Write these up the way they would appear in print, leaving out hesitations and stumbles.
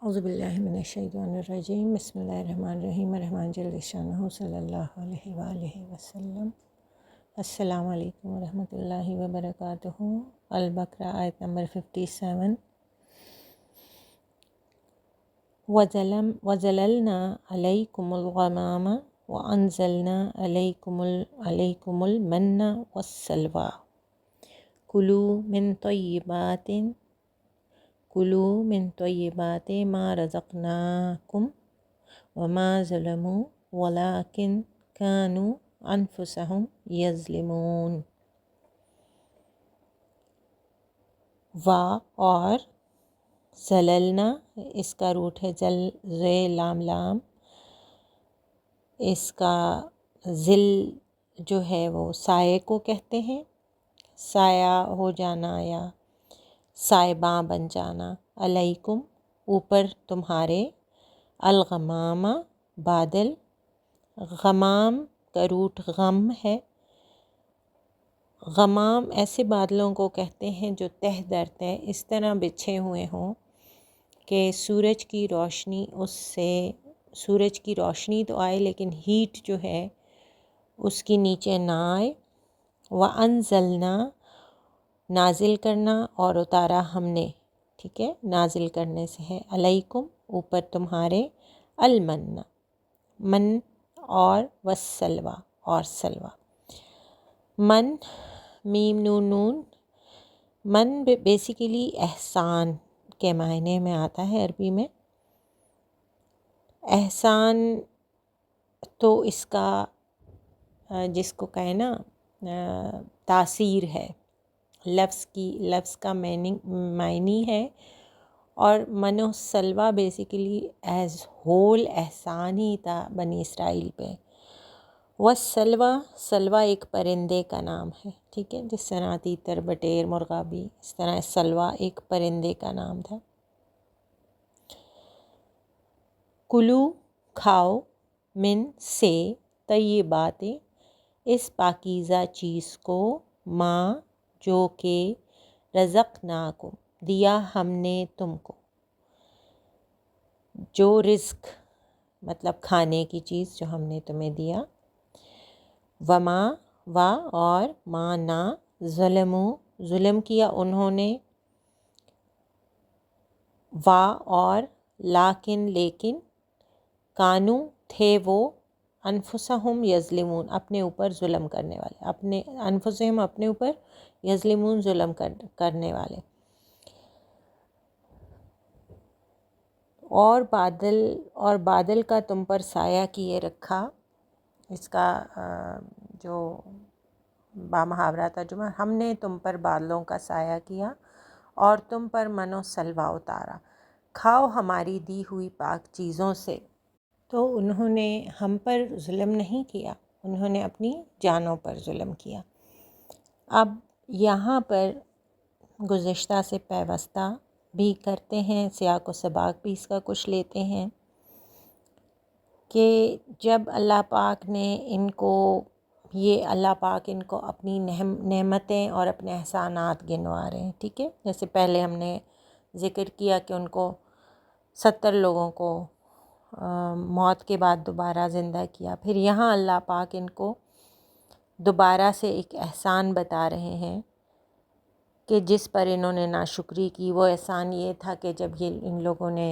اعوذ باللہ من الشیطان الرجیم، بسم اللہ الرحمن الرحیم، الرحمن جل شانہ صلی اللہ علیہ وآلہ وسلم۔ السلام علیکم ورحمۃ اللہ وبرکاتہ۔ البقرہ آیت نمبر 57۔ وَظَلَلْنَا عَلَيْكُمُ الْغَمَامَ وَأَنزَلْنَا عَلَيْكُمُ الْمَنَّ وَالسَّلْوَىٰ كُلُوا من طیبات ما رزقناکم وما ظلموا ولکن كانوا انفسهم یظلمون۔ اور زللنا، اس کا روٹ ہے زے لام لام، اس کا ذل جو ہے وہ سائے کو کہتے ہیں، سایہ ہو جانا یا سائباں بن جانا۔ علیکم، اوپر تمہارے، الغمام، بادل، غمام کا روٹ غم ہے۔ غمام ایسے بادلوں کو کہتے ہیں جو تہ در تہ اس طرح بچھے ہوئے ہوں کہ سورج کی روشنی تو آئے لیکن ہیٹ جو ہے اس کی نیچے نہ آئے۔ وَأَنزَلْنَا، نازل کرنا اور اتارا ہم نے، ٹھیک ہے، نازل کرنے سے ہے، علیکم، اوپر تمہارے، المن، من اور والسلویٰ، اور سلویٰ۔ من، میم نون نون، من بیسیکلی احسان کے معنی میں آتا ہے عربی میں۔ احسان تو اس کا جس کو کہے نا تاثیر ہے، لفظ کا معنی ہے، اور من و سلویٰ بیسیکلی ایز ہول احسان ہی تھا بنی اسرائیل پہ۔ والسلویٰ، سلویٰ ایک پرندے کا نام ہے، ٹھیک ہے، جس طرح تیتر، بٹیر، مرغا بھی، اس طرح سلویٰ ایک پرندے کا نام تھا۔ کلو، کھاؤ، من سے، طیبات، اس پاکیزہ چیز کو، ماں جو کہ رزقناکم، دیا ہم نے تم کو، جو رزق مطلب کھانے کی چیز جو ہم نے تمہیں دیا۔ وما، اور ما نہ، ظلم کیا انہوں نے، اور لیکن، کانو تھے وہ، انفسہم یظلمون، اپنے اوپر ظلم کرنے والے، انفسہم اپنے اوپر، یظلمون ظلم کرنے والے۔ اور بادل کا تم پر سایہ کیے رکھا، اس کا جو بامحاورہ ترجمہ، ہم نے تم پر بادلوں کا سایہ کیا اور تم پر من و سلویٰ اتارا، کھاؤ ہماری دی ہوئی پاک چیزوں سے۔ تو انہوں نے ہم پر ظلم نہیں کیا، انہوں نے اپنی جانوں پر ظلم کیا۔ اب یہاں پر گزشتہ سے پیوستہ بھی کرتے ہیں، سیاق و سباق بھی اس کا کچھ لیتے ہیں کہ جب اللہ پاک ان کو اپنی نعمتیں اور اپنے احسانات گنوا رہے ہیں، ٹھیک ہے، جیسے پہلے ہم نے ذکر کیا کہ ان کو 70 لوگوں کو موت کے بعد دوبارہ زندہ کیا، پھر یہاں اللہ پاک ان کو دوبارہ سے ایک احسان بتا رہے ہیں کہ جس پر انہوں نے ناشکری کی۔ وہ احسان یہ تھا کہ جب ان لوگوں نے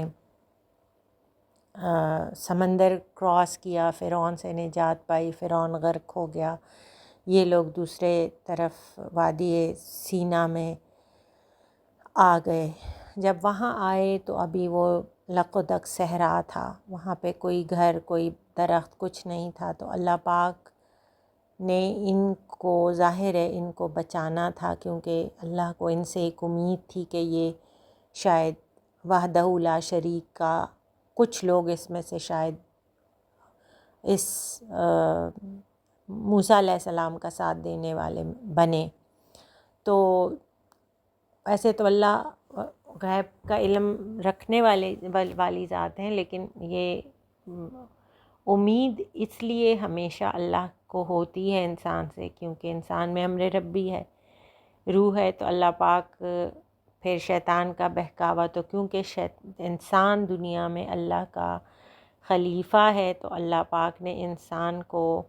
سمندر کراس کیا، فرعون سے نجات پائی، فرعون غرق ہو گیا، یہ لوگ دوسرے طرف وادی سینا میں آ گئے۔ جب وہاں آئے تو ابھی وہ لق و دق صحرا تھا، وہاں پہ کوئی گھر، کوئی درخت، کچھ نہیں تھا، تو اللہ پاک نے ان کو، ظاہر ہے ان کو بچانا تھا، کیونکہ اللہ کو ان سے ایک امید تھی کہ یہ شاید وحدہ لا شریک کا کچھ لوگ اس میں سے شاید اس موسیٰ علیہ السلام کا ساتھ دینے والے بنے۔ تو ایسے تو اللہ غیب کا علم رکھنے والی ذات ہیں، لیکن یہ امید اس لیے ہمیشہ اللہ کو ہوتی ہے انسان سے، کیونکہ انسان میں امر ربی ہے، روح ہے، تو اللہ پاک پھر شیطان کا بہکاوا، تو کیونکہ انسان دنیا میں اللہ کا خلیفہ ہے تو اللہ پاک نے انسان کو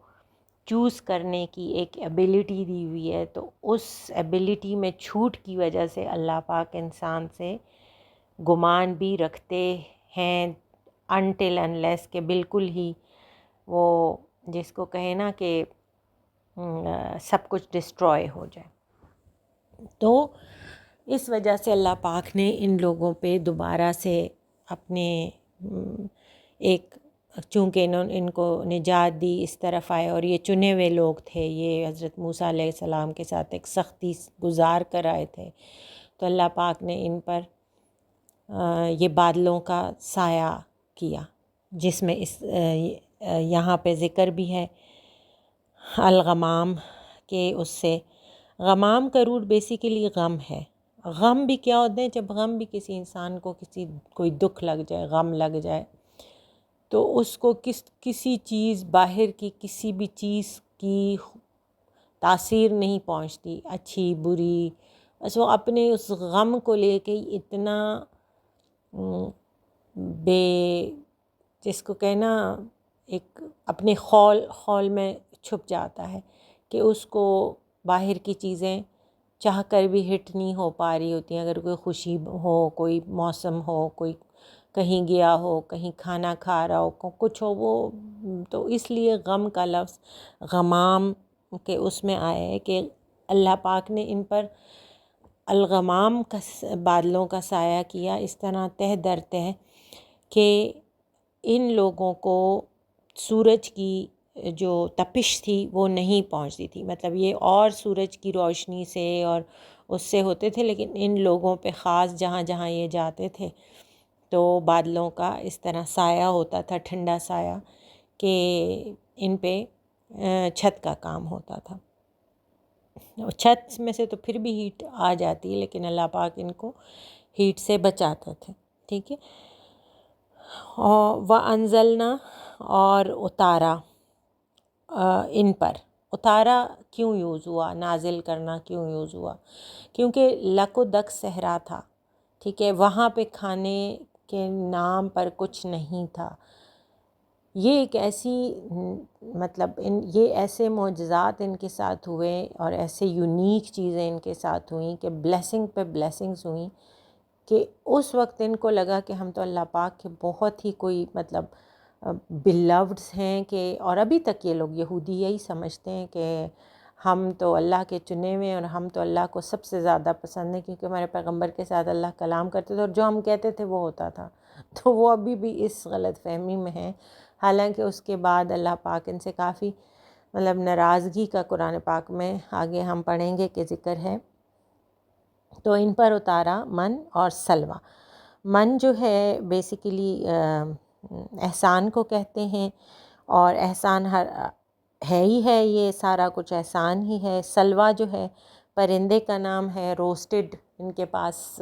چوز کرنے کی ایک ایبیلٹی دی ہوئی ہے، تو اس ایبیلٹی میں چھوٹ کی وجہ سے اللہ پاک انسان سے گمان بھی رکھتے ہیں انٹل انلیس کہ بالکل ہی وہ جس کو کہے نا کہ سب کچھ ڈسٹروائے ہو جائے۔ تو اس وجہ سے اللہ پاک نے ان لوگوں پہ دوبارہ سے اپنے ایک چونکہ ان کو نجات دی، اس طرف آئے، اور یہ چنے ہوئے لوگ تھے، یہ حضرت موسیٰ علیہ السلام کے ساتھ ایک سختی گزار کر آئے تھے، تو اللہ پاک نے ان پر یہ بادلوں کا سایہ کیا، جس میں اس یہاں پہ ذکر بھی ہے الغمام کہ اس سے غمام کا روٹ بیسیکلی غم ہے۔ غم بھی کیا ہوتے ہیں؟ جب غم بھی کسی انسان کو کوئی دکھ لگ جائے، غم لگ جائے، تو اس کو کسی چیز باہر کی کسی بھی چیز کی تاثیر نہیں پہنچتی، اچھی بری، بس وہ اپنے اس غم کو لے کے اتنا جس کو کہنا ایک اپنے خول میں چھپ جاتا ہے کہ اس کو باہر کی چیزیں چاہ کر بھی ہٹ نہیں ہو پا رہی ہوتی ہیں۔ اگر کوئی خوشی ہو، کوئی موسم ہو، کوئی کہیں گیا ہو، کہیں کھانا کھا رہا ہو، کچھ ہو، وہ تو اس لیے غم کا لفظ غمام کے اس میں آیا ہے کہ اللہ پاک نے ان پر الغمام کا بادلوں کا سایہ کیا، اس طرح تہ در تہ کہ ان لوگوں کو سورج کی جو تپش تھی وہ نہیں پہنچتی تھی، مطلب یہ اور سورج کی روشنی سے اور اس سے ہوتے تھے، لیکن ان لوگوں پہ خاص جہاں جہاں یہ جاتے تھے تو بادلوں کا اس طرح سایہ ہوتا تھا، ٹھنڈا سایہ، کہ ان پہ چھت کا کام ہوتا تھا۔ چھت میں سے تو پھر بھی ہیٹ آ جاتی ہے، لیکن اللہ پاک ان کو ہیٹ سے بچاتے تھے، ٹھیک ہے۔ وَأَنزَلْنَا، اور اتارا ان پر۔ اتارا کیوں یوز ہوا؟ نازل کرنا کیوں یوز ہوا؟ کیونکہ لک و دک صحرا تھا، ٹھیک ہے، وہاں پہ کھانے کے نام پر کچھ نہیں تھا۔ یہ ایک ایسی مطلب یہ ایسے معجزات ان کے ساتھ ہوئے اور ایسے یونیک چیزیں ان کے ساتھ ہوئیں کہ بلیسنگ پہ بلیسنگز ہوئیں کہ اس وقت ان کو لگا کہ ہم تو اللہ پاک کے بہت ہی کوئی مطلب بیلوڈس ہیں، کہ اور ابھی تک یہ لوگ یہودی یہی سمجھتے ہیں کہ ہم تو اللہ کے چنے ہوئے اور ہم تو اللہ کو سب سے زیادہ پسند ہیں، کیونکہ ہمارے پیغمبر کے ساتھ اللہ کلام کرتے تھے اور جو ہم کہتے تھے وہ ہوتا تھا۔ تو وہ ابھی بھی اس غلط فہمی میں ہیں، حالانکہ اس کے بعد اللہ پاک ان سے کافی مطلب ناراضگی کا قرآن پاک میں آگے ہم پڑھیں گے کہ ذکر ہے۔ تو ان پر اتارا من اور سلوہ۔ من جو ہے بیسیکلی احسان کو کہتے ہیں، اور احسان ہے ہی ہے، یہ سارا کچھ احسان ہی ہے۔ سلوہ جو ہے پرندے کا نام ہے، روسٹڈ ان کے پاس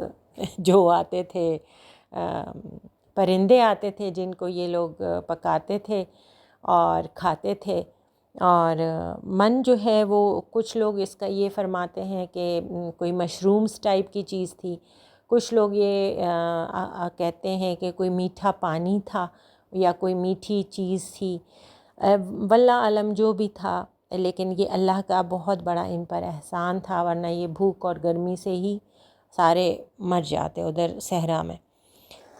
جو آتے تھے پرندے آتے تھے جن کو یہ لوگ پکاتے تھے اور کھاتے تھے۔ اور من جو ہے وہ کچھ لوگ اس کا یہ فرماتے ہیں کہ کوئی مشرومز ٹائپ کی چیز تھی، کچھ لوگ یہ کہتے ہیں کہ کوئی میٹھا پانی تھا یا کوئی میٹھی چیز تھی، واللہ عالم جو بھی تھا، لیکن یہ اللہ کا بہت بڑا ان پر احسان تھا، ورنہ یہ بھوک اور گرمی سے ہی سارے مر جاتے ادھر صحرا میں۔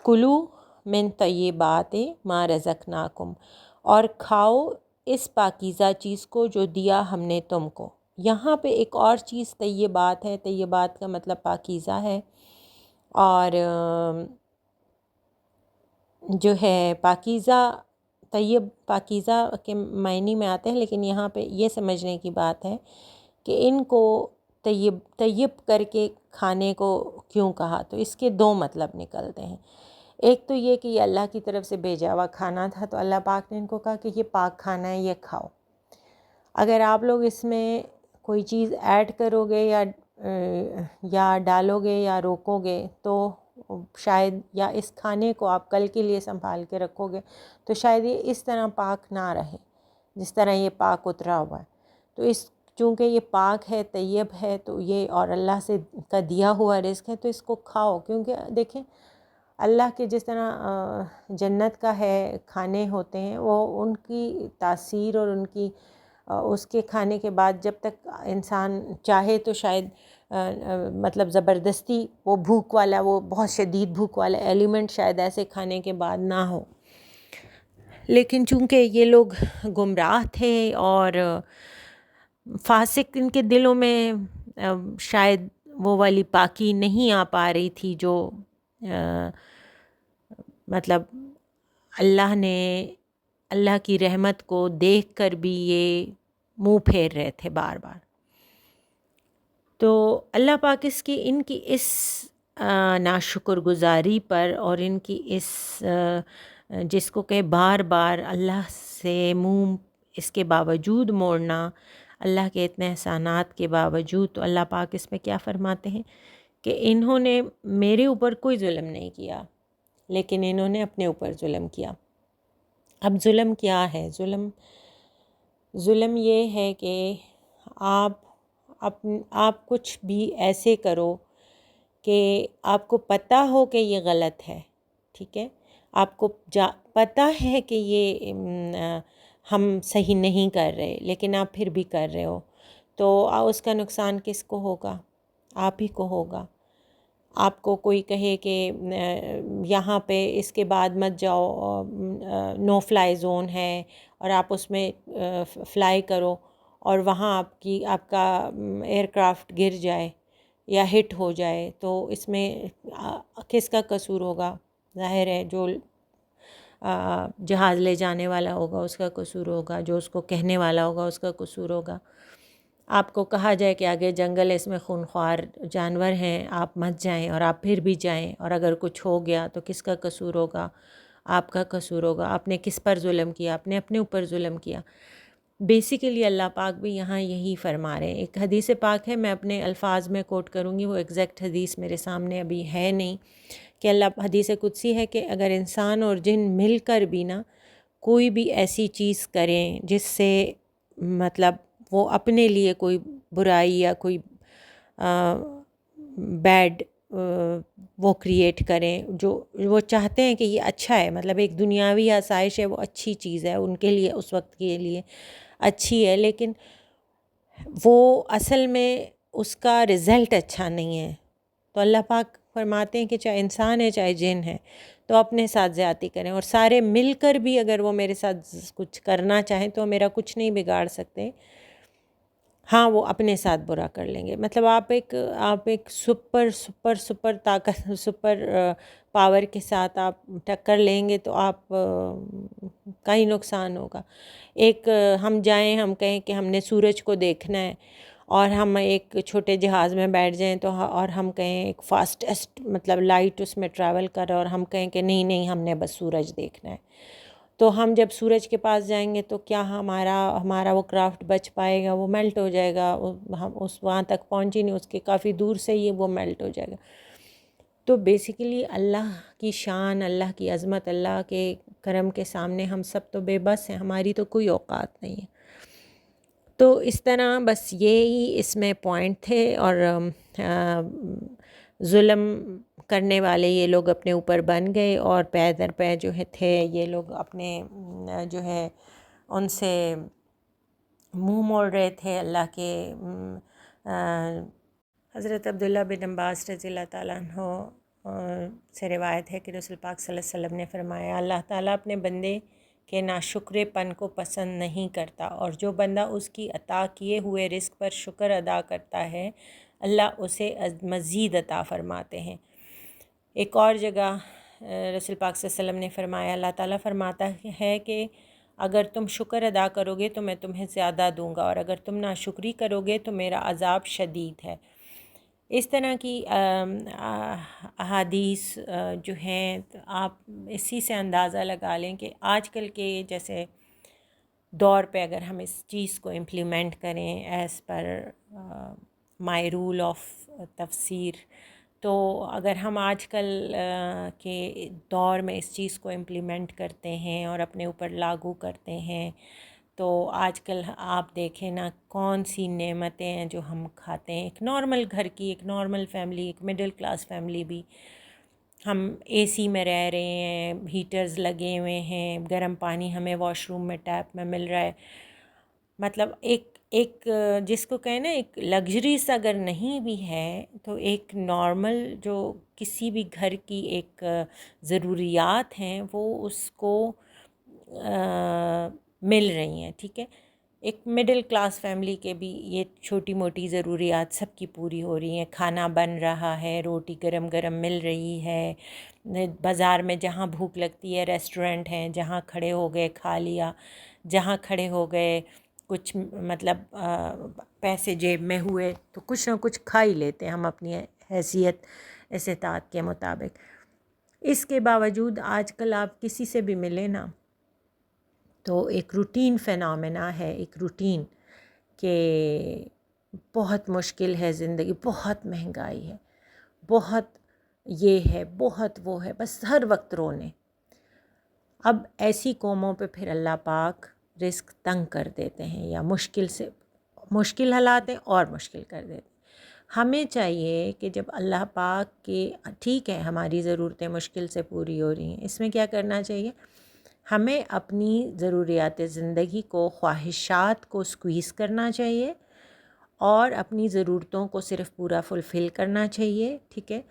کلو من طیبات ما رزقناکم، اور کھاؤ اس پاکیزہ چیز کو جو دیا ہم نے تم کو۔ یہاں پہ ایک اور چیز طیبات ہے، طیبات کا مطلب پاکیزہ ہے، اور جو ہے پاکیزہ طیب پاکیزہ کے معنی میں آتے ہیں، لیکن یہاں پہ یہ سمجھنے کی بات ہے کہ ان کو طیب کر کے کھانے کو کیوں کہا، تو اس کے دو مطلب نکلتے ہیں۔ ایک تو یہ کہ یہ اللہ کی طرف سے بھیجا ہوا کھانا تھا، تو اللہ پاک نے ان کو کہا کہ یہ پاک کھانا ہے، یہ کھاؤ۔ اگر آپ لوگ اس میں کوئی چیز ایڈ کرو گے یا ڈالو گے یا روکو گے تو شاید، یا اس کھانے کو آپ کل کے لیے سنبھال کے رکھو گے تو شاید یہ اس طرح پاک نہ رہے جس طرح یہ پاک اترا ہوا ہے۔ تو اس چونکہ یہ پاک ہے، طیب ہے، تو یہ اور اللہ سے کا دیا ہوا رزق ہے، تو اس کو کھاؤ. کیونکہ دیکھیں اللہ کے جس طرح جنت کا ہے کھانے ہوتے ہیں، وہ ان کی تاثیر اور ان کی اس کے کھانے کے بعد جب تک انسان چاہے تو شاید مطلب زبردستی وہ بھوک والا، وہ بہت شدید بھوک والا ایلیمنٹ شاید ایسے کھانے کے بعد نہ ہو. لیکن چونکہ یہ لوگ گمراہ تھے اور فاسق، ان کے دلوں میں شاید وہ والی پاکی نہیں آ پا رہی تھی جو مطلب اللہ کی رحمت کو دیکھ کر بھی یہ منہ پھیر رہے تھے بار بار. تو اللہ پاک ان کی اس ناشکر گزاری پر اور ان کی اس جس کو کہ بار بار اللہ سے منہ اس کے باوجود موڑنا، اللہ کے اتنے احسانات کے باوجود، تو اللہ پاک اس میں کیا فرماتے ہیں کہ انہوں نے میرے اوپر کوئی ظلم نہیں کیا، لیکن انہوں نے اپنے اوپر ظلم کیا. اب ظلم کیا ہے؟ ظلم یہ ہے کہ آپ کچھ بھی ایسے کرو کہ آپ کو پتہ ہو کہ یہ غلط ہے، ٹھیک ہے، آپ کو پتہ ہے کہ یہ ہم صحیح نہیں کر رہے، لیکن آپ پھر بھی کر رہے ہو، تو اس کا نقصان کس کو ہوگا؟ آپ ہی کو ہوگا. آپ کو کوئی کہے کہ یہاں پہ اس کے بعد مت جاؤ، نو فلائی زون ہے، اور آپ اس میں فلائی کرو، اور وہاں آپ کا ایئر کرافٹ گر جائے یا ہٹ ہو جائے، تو اس میں کس کا قصور ہوگا؟ ظاہر ہے جو جہاز لے جانے والا ہوگا اس کا قصور ہوگا، جو اس کو کہنے والا ہوگا اس کا قصور ہوگا. آپ کو کہا جائے کہ آگے جنگل ہے، اس میں خونخوار جانور ہیں، آپ مت جائیں، اور آپ پھر بھی جائیں، اور اگر کچھ ہو گیا تو کس کا قصور ہوگا؟ آپ کا قصور ہوگا. آپ نے کس پر ظلم کیا؟ آپ نے اپنے اوپر ظلم کیا. بیسیکلی اللہ پاک بھی یہاں یہی فرما رہے ہیں. ایک حدیث پاک ہے، میں اپنے الفاظ میں کوٹ کروں گی، وہ ایگزیکٹ حدیث میرے سامنے ابھی ہے نہیں، کہ حدیث قدسی ہے کہ اگر انسان اور جن مل کر بھی نا کوئی بھی ایسی چیز کریں جس سے مطلب وہ اپنے لیے کوئی برائی یا کوئی بیڈ وہ کریٹ کریں، جو وہ چاہتے ہیں کہ یہ اچھا ہے، مطلب ایک دنیاوی آسائش ہے، وہ اچھی چیز ہے ان کے لیے، اس وقت کے لیے اچھی ہے، لیکن وہ اصل میں اس کا رزلٹ اچھا نہیں ہے. تو اللہ پاک فرماتے ہیں کہ چاہے انسان ہے چاہے جن ہے، تو اپنے ساتھ زیادتی کریں، اور سارے مل کر بھی اگر وہ میرے ساتھ کچھ کرنا چاہیں تو میرا کچھ نہیں بگاڑ سکتے. ہاں، وہ اپنے ساتھ برا کر لیں گے. مطلب آپ ایک سپر طاقت، سپر پاور کے ساتھ آپ ٹکر لیں گے تو آپ کا ہی نقصان ہوگا. ہم جائیں، ہم کہیں کہ ہم نے سورج کو دیکھنا ہے، اور ہم ایک چھوٹے جہاز میں بیٹھ جائیں تو اور ہم کہیں ایک فاسٹسٹ مطلب لائٹ اس میں ٹریول کر رہا ہے، اور ہم کہیں کہ نہیں ہم نے بس سورج دیکھنا ہے، تو ہم جب سورج کے پاس جائیں گے تو کیا ہمارا وہ کرافٹ بچ پائے گا؟ وہ میلٹ ہو جائے گا. ہم وہاں تک پہنچ ہی نہیں، اس کے کافی دور سے ہی وہ میلٹ ہو جائے گا. تو بیسیکلی اللہ کی شان، اللہ کی عظمت، اللہ کے کرم کے سامنے ہم سب تو بے بس ہیں، ہماری تو کوئی اوقات نہیں ہے. تو اس طرح بس یہی اس میں پوائنٹ تھے. اور ظلم کرنے والے یہ لوگ اپنے اوپر بن گئے، اور پے در پے جو تھے یہ لوگ اپنے جو ہے ان سے منہ موڑ رہے تھے. اللہ کے حضرت عبداللہ بن عباس رضی اللہ تعالیٰ عنہ سے روایت ہے کہ رسول پاک صلی اللہ علیہ وسلم نے فرمایا، اللہ تعالیٰ اپنے بندے کے ناشکرے پن کو پسند نہیں کرتا، اور جو بندہ اس کی عطا کیے ہوئے رزق پر شکر ادا کرتا ہے اللہ اسے مزید عطا فرماتے ہیں. ایک اور جگہ رسول پاک صلی اللہ علیہ وسلم نے فرمایا، اللہ تعالیٰ فرماتا ہے کہ اگر تم شکر ادا کرو گے تو میں تمہیں زیادہ دوں گا، اور اگر تم ناشکری کرو گے تو میرا عذاب شدید ہے. اس طرح کی احادیث جو ہیں آپ اسی سے اندازہ لگا لیں کہ آج کل کے جیسے دور پہ اگر ہم اس چیز کو امپلیمنٹ کریں as per my rule of تفسیر، تو اگر ہم آج کل کے دور میں اس چیز کو امپلیمنٹ کرتے ہیں اور اپنے اوپر لاگو کرتے ہیں تو آج کل آپ دیکھیں نا کون سی نعمتیں ہیں جو ہم کھاتے ہیں. ایک نارمل گھر کی، ایک نارمل فیملی، ایک مڈل کلاس فیملی بھی، ہم اے سی میں رہ رہے ہیں، ہیٹرز لگے ہوئے ہیں، گرم پانی ہمیں واش روم میں ٹیپ میں مل رہا ہے. مطلب ایک جس کو کہیں نا ایک لگژریز اگر نہیں بھی ہے تو ایک نارمل جو کسی بھی گھر کی ایک ضروریات ہیں وہ اس کو مل رہی ہیں. ٹھیک ہے، ایک مڈل کلاس فیملی کے بھی یہ چھوٹی موٹی ضروریات سب کی پوری ہو رہی ہیں. کھانا بن رہا ہے، روٹی گرم گرم مل رہی ہے. بازار میں جہاں بھوک لگتی ہے ریسٹورنٹ ہیں، جہاں کھڑے ہو گئے کھا لیا، جہاں کھڑے ہو گئے کچھ مطلب پیسے جیب میں ہوئے تو کچھ نہ کچھ کھا ہی لیتے ہیں ہم اپنی حیثیت استطاعت کے مطابق. اس کے باوجود آج کل آپ کسی سے بھی ملیں نا تو ایک روٹین فینامنا ہے، ایک روٹین کہ بہت مشکل ہے زندگی، بہت مہنگائی ہے، بہت یہ ہے، بہت وہ ہے، بس ہر وقت رونے. اب ایسی قوموں پہ پھر اللہ پاک رزق تنگ کر دیتے ہیں یا مشکل سے مشکل حالات ہیں اور مشکل کر دیتے ہیں. ہمیں چاہیے کہ جب اللہ پاک کے ٹھیک ہے ہماری ضرورتیں مشکل سے پوری ہو رہی ہیں، اس میں کیا کرنا چاہیے؟ ہمیں اپنی ضروریات زندگی کو، خواہشات کو سکویز کرنا چاہیے اور اپنی ضرورتوں کو صرف پورا فلفل کرنا چاہیے. ٹھیک ہے،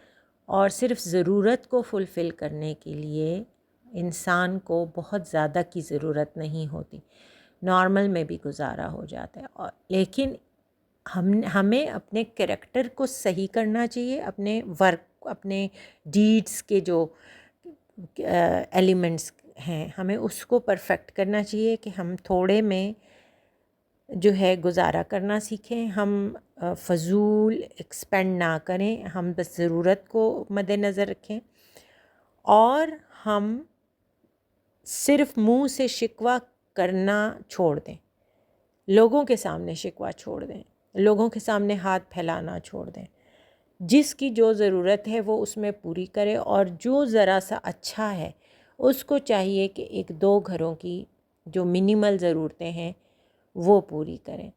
اور صرف ضرورت کو فلفل کرنے کے لیے انسان کو بہت زیادہ کی ضرورت نہیں ہوتی، نارمل میں بھی گزارا ہو جاتا ہے. اور لیکن ہمیں اپنے کریکٹر کو صحیح کرنا چاہیے، اپنے ورک، اپنے ڈیڈز کے جو ایلیمنٹس ہیں ہمیں اس کو پرفیکٹ کرنا چاہیے کہ ہم تھوڑے میں جو ہے گزارا کرنا سیکھیں، ہم فضول ایکسپینڈ نہ کریں، ہم بس ضرورت کو مد نظر رکھیں اور ہم صرف منہ سے شکوہ کرنا چھوڑ دیں، لوگوں کے سامنے شکوہ چھوڑ دیں، لوگوں کے سامنے ہاتھ پھیلانا چھوڑ دیں. جس کی جو ضرورت ہے وہ اس میں پوری کرے اور جو ذرا سا اچھا ہے اس کو چاہیے کہ ایک دو گھروں کی جو منیمل ضرورتیں ہیں وہ پوری کریں.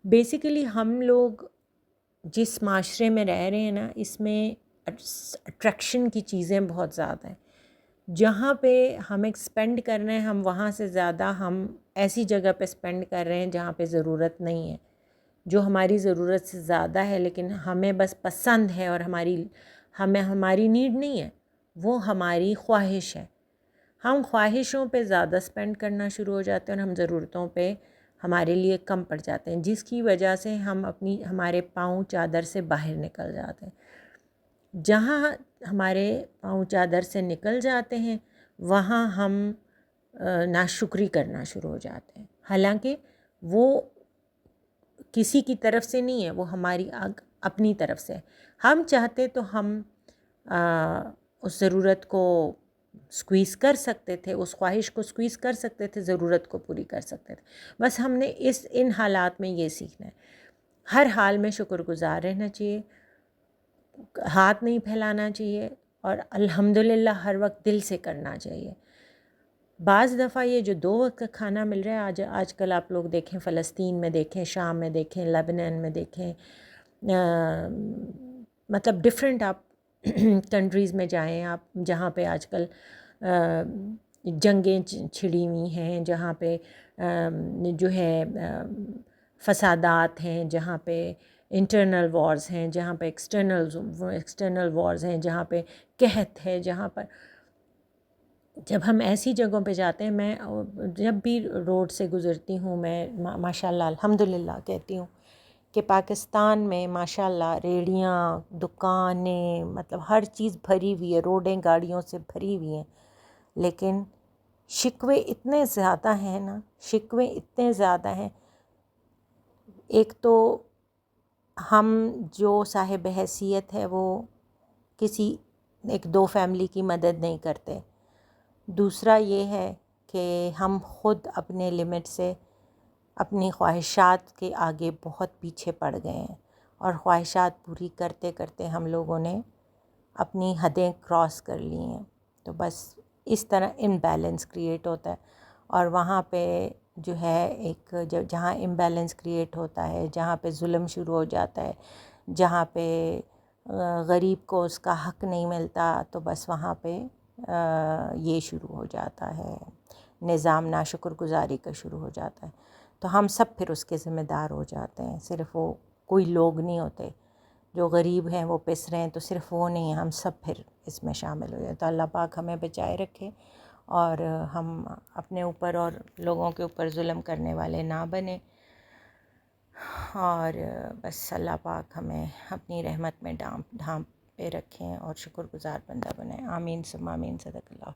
بیسیکلی ہم لوگ جس معاشرے میں رہ رہے ہیں نا اس میں اٹریکشن کی چیزیں بہت زیادہ ہیں. جہاں پہ ہم ایکسپینڈ کر رہے ہیں ہم وہاں سے زیادہ ہم ایسی جگہ پہ اسپینڈ کر رہے ہیں جہاں پہ ضرورت نہیں ہے، جو ہماری ضرورت سے زیادہ ہے لیکن ہمیں بس پسند ہے اور ہماری نیڈ نہیں ہے، وہ ہماری خواہش ہے. ہم خواہشوں پہ زیادہ اسپینڈ کرنا شروع ہو جاتے ہیں اور ہم ضرورتوں پہ ہمارے لیے کم پڑ جاتے ہیں، جس کی وجہ سے ہمارے پاؤں چادر سے باہر نکل جاتے ہیں. جہاں ہمارے پاؤں چادر سے نکل جاتے ہیں وہاں ہم ناشکری کرنا شروع ہو جاتے ہیں، حالانکہ وہ کسی کی طرف سے نہیں ہے، وہ ہماری اپنی طرف سے. ہم چاہتے تو ہم اس ضرورت کو سکویز کر سکتے تھے، اس خواہش کو سکویز کر سکتے تھے، ضرورت کو پوری کر سکتے تھے. بس ہم نے ان حالات میں یہ سیکھنا ہے، ہر حال میں شکر گزار رہنا چاہیے، ہاتھ نہیں پھیلانا چاہیے اور الحمدللہ ہر وقت دل سے کرنا چاہیے. بعض دفعہ یہ جو 2 وقت کا کھانا مل رہا ہے آج کل آپ لوگ دیکھیں، فلسطین میں دیکھیں، شام میں دیکھیں، لبنان میں دیکھیں، مطلب ڈفرینٹ آپ کنٹریز میں جائیں آپ جہاں پہ آج کل جنگیں چھڑی ہوئی ہیں، جہاں پہ جو ہے فسادات ہیں، جہاں پہ انٹرنل وارز ہیں، جہاں پہ ایکسٹرنل وارز ہیں، جہاں پہ قحط ہے، جہاں پر جب ہم ایسی جگہوں پہ جاتے ہیں، میں جب بھی روڈ سے گزرتی ہوں میں ماشاءاللہ الحمدللہ کہتی ہوں کہ پاکستان میں ماشاءاللہ ریڑیاں، دکانیں، مطلب ہر چیز بھری ہوئی ہے، روڈیں گاڑیوں سے بھری ہوئی ہیں، لیکن شکوے اتنے زیادہ ہیں نا، شکوے اتنے زیادہ ہیں. ایک تو ہم جو صاحب حیثیت ہے وہ کسی 1-2 فیملی کی مدد نہیں کرتے. دوسرا یہ ہے کہ ہم خود اپنے لمٹ سے اپنی خواہشات کے آگے بہت پیچھے پڑ گئے ہیں اور خواہشات پوری کرتے کرتے ہم لوگوں نے اپنی حدیں کراس کر لی ہیں. تو بس اس طرح امبیلنس کریٹ ہوتا ہے اور وہاں پہ جو ہے ایک جہاں امبیلنس کریٹ ہوتا ہے، جہاں پہ ظلم شروع ہو جاتا ہے، جہاں پہ غریب کو اس کا حق نہیں ملتا، تو بس وہاں پہ یہ شروع ہو جاتا ہے، نظام ناشکر گزاری کا شروع ہو جاتا ہے. تو ہم سب پھر اس کے ذمہ دار ہو جاتے ہیں. صرف وہ کوئی لوگ نہیں ہوتے جو غریب ہیں وہ پس رہے ہیں، تو صرف وہ نہیں ہیں، ہم سب پھر اس میں شامل ہو جائیں. تو اللہ پاک ہمیں بچائے رکھے اور ہم اپنے اوپر اور لوگوں کے اوپر ظلم کرنے والے نہ بنیں، اور بس اللہ پاک ہمیں اپنی رحمت میں ڈھانپے رکھیں اور شکر گزار بندہ بنائیں. آمین ثم آمین. صدق اللہ.